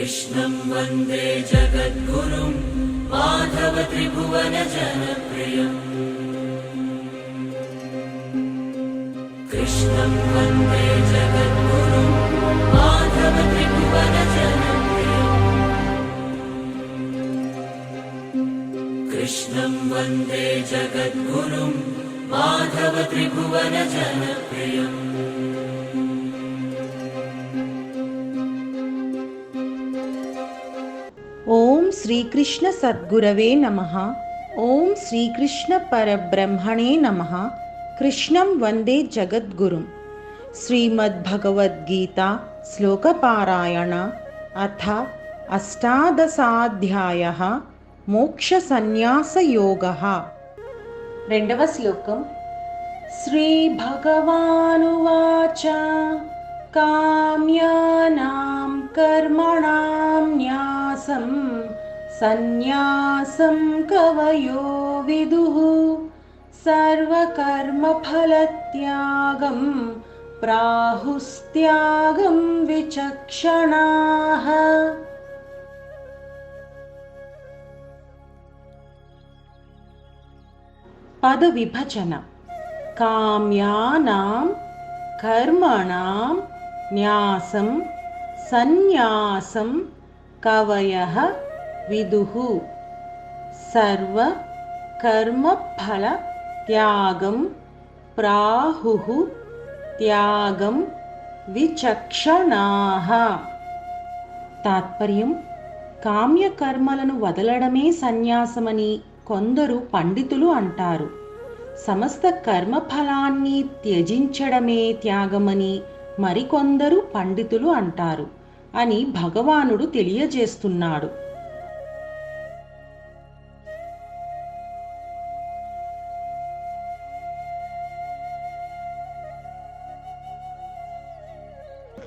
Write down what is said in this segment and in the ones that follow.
कृष्णं वन्दे जगद्गुरुं माधव त्रिभुवन जनप्रियम् कृष्णं वन्दे जगद्गुरुं माधव त्रिभुवन जनप्रियम् कृष्णं वन्दे जगद्गुरुं माधव त्रिभुवन जनप्रियम् ఓం శ్రీకృష్ణ సద్గురవే నమః. ఓం శ్రీకృష్ణ పరబ్రహ్మణే నమః. కృష్ణం వందే జగద్గురుం. శ్రీమద్భగవద్గీత శ్లోకపారాయణ అథ అష్టాదశాధ్యాయః మోక్ష సన్యాసయోగః. రెండవ శ్లోకం. శ్రీ భగవానువాచ కామ్యానాం కర్మణాం న్యాసం సన్యాసం కవయో విదుః సర్వకర్మఫలత్యాగం ప్రాహుస్త్యాగం విచక్షణాః. పద విభజన. కామ్యానాం కర్మణాం న్యాసం సన్యాసం కవయః విదుః సర్వ కర్మఫల త్యాగం ప్రాహుః త్యాగం విచక్షణాః. తాత్పర్యం: కామ్యకర్మలను వదలడమే సన్యాసమని కొందరు పండితులు అంటారు. సమస్త కర్మఫలాన్ని త్యజించడమే త్యాగమని మరికొందరు పండితులు అంటారు అని భగవానుడు తెలియజేస్తున్నాడు.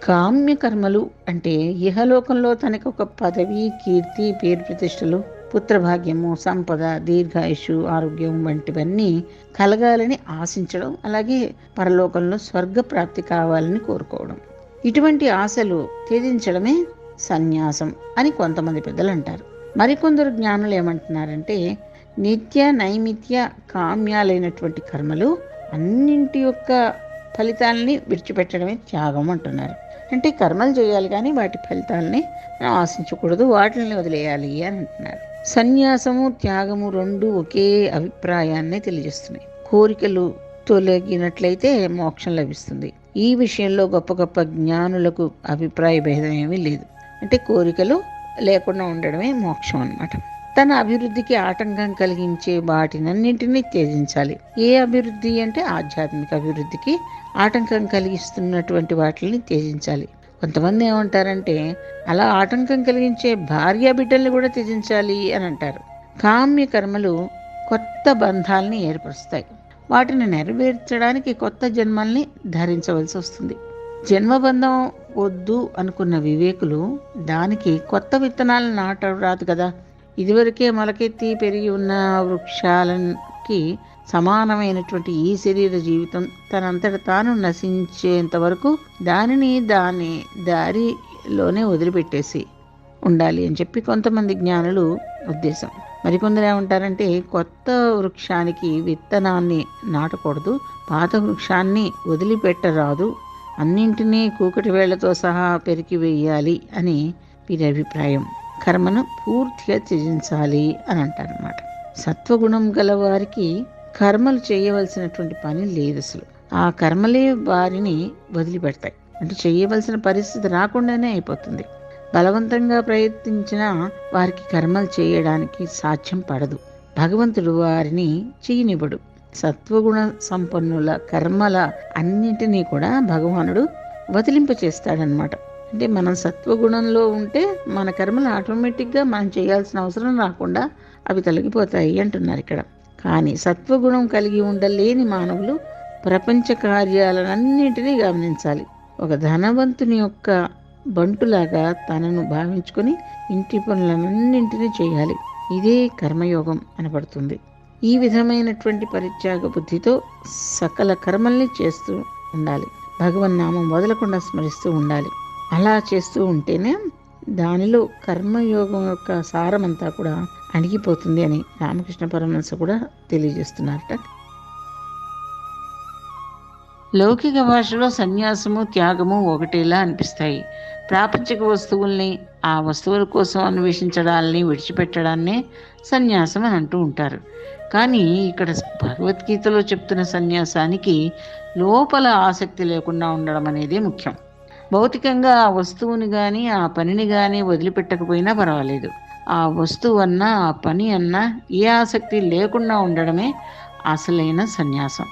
కామ్యకర్మలు అంటే ఇహలోకంలో తనకు ఒక పదవి, కీర్తి, పేరు ప్రతిష్టలు, పుత్రభాగ్యము, సంపద, దీర్ఘాయుషు, ఆరోగ్యం వంటివన్నీ కలగాలని ఆశించడం, అలాగే పరలోకంలో స్వర్గప్రాప్తి కావాలని కోరుకోవడం. ఇటువంటి ఆశలు త్యజించడమే సన్యాసం అని కొంతమంది పెద్దలు అంటారు. మరికొందరు జ్ఞానులు ఏమంటున్నారంటే నిత్య నైమిత్య కామ్యాలైనటువంటి కర్మలు అన్నింటి యొక్క ఫలితాలని విడిచిపెట్టడమే త్యాగం అంటున్నారు. అంటే కర్మలు చేయాలి కానీ వాటి ఫలితాలని ఆశించకూడదు, వాటిని వదిలేయాలి అని అంటున్నారు. సన్యాసము, త్యాగము రెండు ఒకే అభిప్రాయాన్ని తెలియజేస్తున్నాయి. కోరికలు తొలగినట్లయితే మోక్షం లభిస్తుంది. ఈ విషయంలో గొప్ప గొప్ప జ్ఞానులకు అభిప్రాయ భేదం ఏమీ లేదు. అంటే కోరికలు లేకుండా ఉండడమే మోక్షం అన్నమాట. తన అభివృద్ధికి ఆటంకం కలిగించే వాటినన్నింటినీ త్యజించాలి. ఏ అభివృద్ధి అంటే ఆధ్యాత్మిక అభివృద్ధికి ఆటంకం కలిగిస్తున్నటువంటి వాటిని త్యజించాలి. కొంతమంది ఏమంటారంటే అలా ఆటంకం కలిగించే భార్య బిడ్డల్ని కూడా త్యజించాలి అని అంటారు. కామ్య కర్మలు కొత్త బంధాలని ఏర్పరుస్తాయి. వాటిని నెరవేర్చడానికి కొత్త జన్మల్ని ధరించవలసి వస్తుంది. జన్మబంధం వద్దు అనుకున్న వివేకులు దానికి కొత్త విత్తనాలను నాటరాదు కదా. ఇదివరకే మొలకెత్తి పెరిగి ఉన్న వృక్షాలకి సమానమైనటువంటి ఈ శరీర జీవితం తనంతట తాను నశించేంత వరకు దానిని దాని దారిలోనే వదిలిపెట్టేసి ఉండాలి అని చెప్పి కొంతమంది జ్ఞానులు ఉద్దేశం. మరికొందరు ఏమంటారంటే కొత్త వృక్షానికి విత్తనాన్ని నాటకూడదు, పాత వృక్షాన్ని వదిలిపెట్టరాదు, అన్నింటినీ కూకటి వేళ్లతో సహా పెరికి వేయాలి అని వీరి అభిప్రాయం. కర్మను పూర్తిగా త్యజించాలి అని అంటారన్నమాట. సత్వగుణం గల వారికి కర్మలు చేయవలసినటువంటి పని లేదు. అసలు ఆ కర్మలే వారిని వదిలిపెడతాయి. అంటే చేయవలసిన పరిస్థితి రాకుండానే అయిపోతుంది. బలవంతంగా ప్రయత్నించినా వారికి కర్మలు చేయడానికి సాధ్యం పడదు. భగవంతుడు వారిని చేయనివ్వడు. సత్వగుణ సంపన్నుల కర్మల అన్నింటినీ కూడా భగవానుడు వదిలింపచేస్తాడనమాట. అంటే మనం సత్వగుణంలో ఉంటే మన కర్మలు ఆటోమేటిక్గా మనం చేయాల్సిన అవసరం రాకుండా అవి తొలగిపోతాయి అంటున్నారు ఇక్కడ. కానీ సత్వగుణం కలిగి ఉండలేని మానవులు ప్రపంచ కార్యాలన్నింటినీ గమనించాలి. ఒక ధనవంతుని యొక్క బంటులాగా తనను భావించుకొని ఇంటి పనులన్నింటినీ చేయాలి. ఇదే కర్మయోగం అనబడుతుంది. ఈ విధమైనటువంటి పరిత్యాగ బుద్ధితో సకల కర్మల్ని చేస్తూ ఉండాలి. భగవన్నామం వదలకుండా స్మరిస్తూ ఉండాలి. అలా చేస్తూ ఉంటేనే దానిలో కర్మయోగం యొక్క సారమంతా కూడా అణిగిపోతుంది అని రామకృష్ణ పరమహంస కూడా తెలియజేస్తున్నారట. లౌకిక భాషలో సన్యాసము త్యాగము ఒకటేలా అనిపిస్తాయి. ప్రాపంచిక వస్తువుల్ని, ఆ వస్తువుల కోసం అన్వేషించడాన్ని విడిచిపెట్టడాన్నే సన్యాసం అని అంటూ ఉంటారు. కానీ ఇక్కడ భగవద్గీతలో చెప్తున్న సన్యాసానికి లోపల ఆసక్తి లేకుండా ఉండడం అనేది ముఖ్యం. భౌతికంగా ఆ వస్తువుని కానీ ఆ పనిని కానీ వదిలిపెట్టకపోయినా పర్వాలేదు. ఆ వస్తువు అన్నా ఆ పని అన్నా ఏ ఆసక్తి లేకుండా ఉండడమే అసలైన సన్యాసం.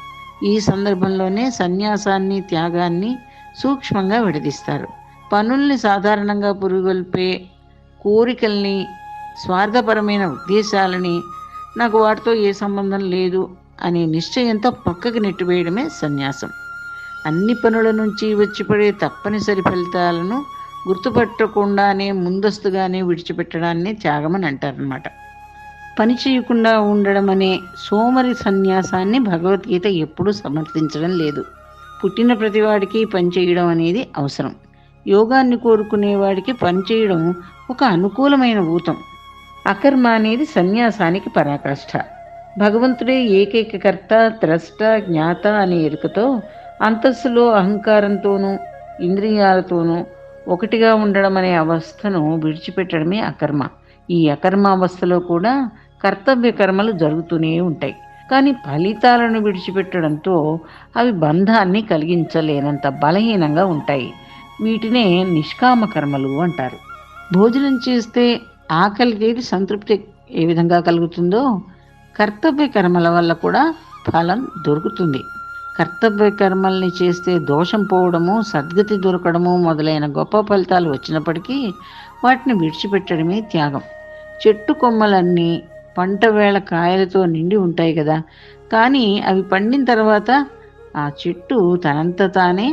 ఈ సందర్భంలోనే సన్యాసాన్ని త్యాగాన్ని సూక్ష్మంగా విడదీస్తారు. పనుల్ని సాధారణంగా పురుగొల్పే కోరికల్ని, స్వార్థపరమైన ఉద్దేశాలని, నాకు వాటితో ఏ సంబంధం లేదు అనే నిశ్చయంతో పక్కకి నెట్టివేయడమే సన్యాసం. అన్ని పనుల నుంచి వచ్చిపడే తప్పనిసరి ఫలితాలను గుర్తుపట్టకుండానే ముందస్తుగానే విడిచిపెట్టడాన్ని త్యాగమని అంటారనమాట. పని చేయకుండా ఉండడం అనే సోమరి సన్యాసాన్ని భగవద్గీత ఎప్పుడూ సమర్థించడం లేదు. పుట్టిన ప్రతివాడికి పని చేయడం అనేది అవసరం. యోగాన్ని కోరుకునేవాడికి పని చేయడం ఒక అనుకూలమైన ఊతం. అకర్మ అనేది సన్యాసానికి పరాకాష్ఠ. భగవంతుడే ఏకైక కర్త, ద్రష్ట, జ్ఞాత అనే ఎరుకతో అంతస్సులో అహంకారంతోనూ ఇంద్రియాలతోనూ ఒకటిగా ఉండడం అనే అవస్థను విడిచిపెట్టడమే అకర్మ. ఈ అకర్మ అవస్థలో కూడా కర్తవ్య కర్మలు జరుగుతూనే ఉంటాయి. కానీ ఫలితాలను విడిచిపెట్టడంతో అవి బంధాన్ని కలిగించలేనంత బలహీనంగా ఉంటాయి. వీటినే నిష్కామ కర్మలు అంటారు. భోజనం చేస్తే ఆకలి తీరి సంతృప్తి ఏ విధంగా కలుగుతుందో కర్తవ్య కర్మల వల్ల కూడా ఫలం దొరుకుతుంది. కర్తవ్య కర్మల్ని చేస్తే దోషం పోవడము, సద్గతి దొరకడము మొదలైన గొప్ప ఫలితాలు వచ్చినప్పటికీ వాటిని విడిచిపెట్టడమే త్యాగం. చెట్టు కొమ్మలన్నీ పంట వేళ కాయలతో నిండి ఉంటాయి కదా, కానీ అవి పండిన తర్వాత ఆ చెట్టు తనంత తానే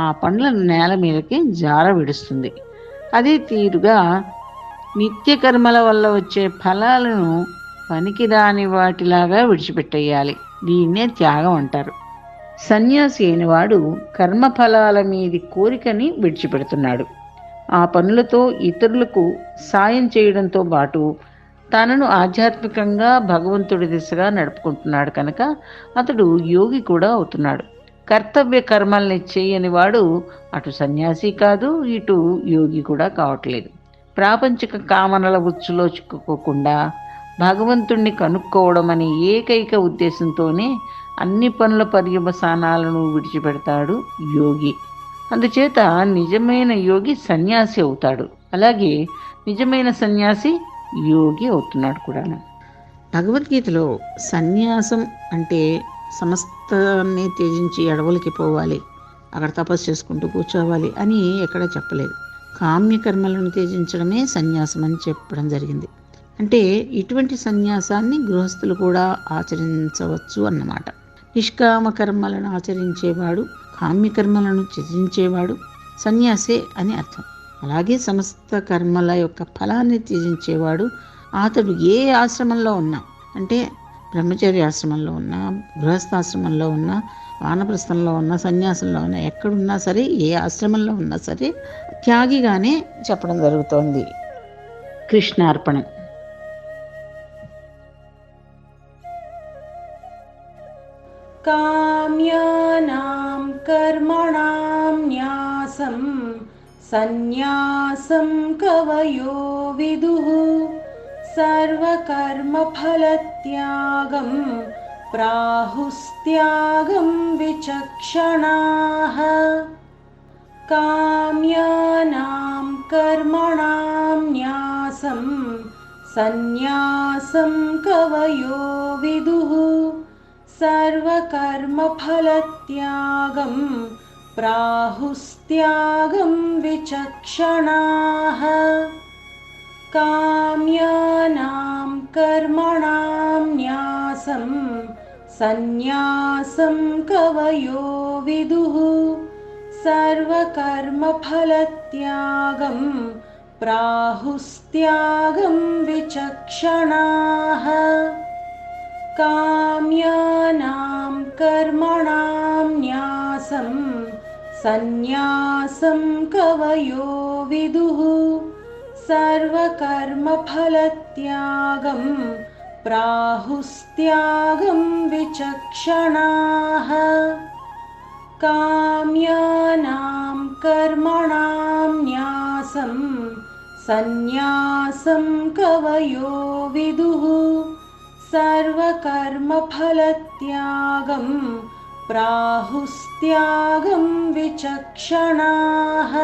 ఆ పండ్లను నేల మీదకి జార విడుస్తుంది. అదే తీరుగా నిత్యకర్మల వల్ల వచ్చే ఫలాలను పనికిరాని వాటిలాగా విడిచిపెట్టేయాలి. దీన్నే త్యాగం అంటారు. సన్యాసి అయినవాడు కర్మఫలాల మీది కోరికని విడిచిపెడుతున్నాడు. ఆ పనులతో ఇతరులకు సాయం చేయడంతో పాటు తనను ఆధ్యాత్మికంగా భగవంతుడి దిశగా నడుపుకుంటున్నాడు కనుక అతడు యోగి కూడా అవుతున్నాడు. కర్తవ్య కర్మల్ని చేయని వాడు అటు సన్యాసి కాదు, ఇటు యోగి కూడా కావట్లేదు. ప్రాపంచిక కామనల ఉచ్చులో చిక్కుకోకుండా భగవంతుణ్ణి కనుక్కోవడం అనే ఏకైక ఉద్దేశంతోనే అన్ని పనుల పర్యవసానాలను విడిచిపెడతాడు యోగి. అందుచేత నిజమైన యోగి సన్యాసి అవుతాడు. అలాగే నిజమైన సన్యాసి యోగి అవుతున్నాడు కూడా. భగవద్గీతలో సన్యాసం అంటే సమస్తాన్ని త్యజించి అడవులకి పోవాలి, అక్కడ తపస్సు చేసుకుంటూ కూర్చోవాలి అని ఎక్కడ చెప్పలేదు. కామ్యకర్మలను త్యజించడమే సన్యాసం అని చెప్పడం జరిగింది. అంటే ఇటువంటి సన్యాసాన్ని గృహస్థులు కూడా ఆచరించవచ్చు అన్నమాట. నిష్కామ కర్మలను ఆచరించేవాడు, కామ్యకర్మలను త్యజించేవాడు సన్యాసే అని అర్థం. అలాగే సమస్త కర్మల యొక్క ఫలాన్ని త్యజించేవాడు అతడు ఏ ఆశ్రమంలో ఉన్నా, అంటే బ్రహ్మచర్య ఆశ్రమంలో ఉన్నా, గృహస్థాశ్రమంలో ఉన్నా, వానప్రస్థంలో ఉన్నా, సన్యాసంలో ఉన్నా, ఎక్కడున్నా సరే, ఏ ఆశ్రమంలో ఉన్నా సరే త్యాగిగానే చెప్పడం జరుగుతోంది. కృష్ణార్పణం. కామ్యానాం కర్మణాం న్యాసం సన్యాసం కవయో విదుః సర్వకర్మఫలత్యాగం ప్రాహుస్త్యాగం విచక్షణాః. కామ్యానాం కర్మణాం న్యాసం సన్యాసం కవయో విదుః సర్వకర్మఫలత్యాగం ప్రాహుస్త్యాగం విచక్షణాః. కామ్యానాం కర్మణాం న్యాసం సన్యాసం కవయో విదుః సర్వకర్మఫలత్యాగం ప్రాహుస్త్యాగం విచక్షణాః. కామ్యానాం కర్మణాం న్యాసం సన్యాసం కవయో విదుః सर्वकर्मफलत्यागं प्राहुस्त्यागं विचक्षणाः काम्यानां कर्मणां न्यासं सन्न्यासं कवयो विदुः सर्वकर्मफलत्यागं प्राहुस्त्यागं विचक्षणाः।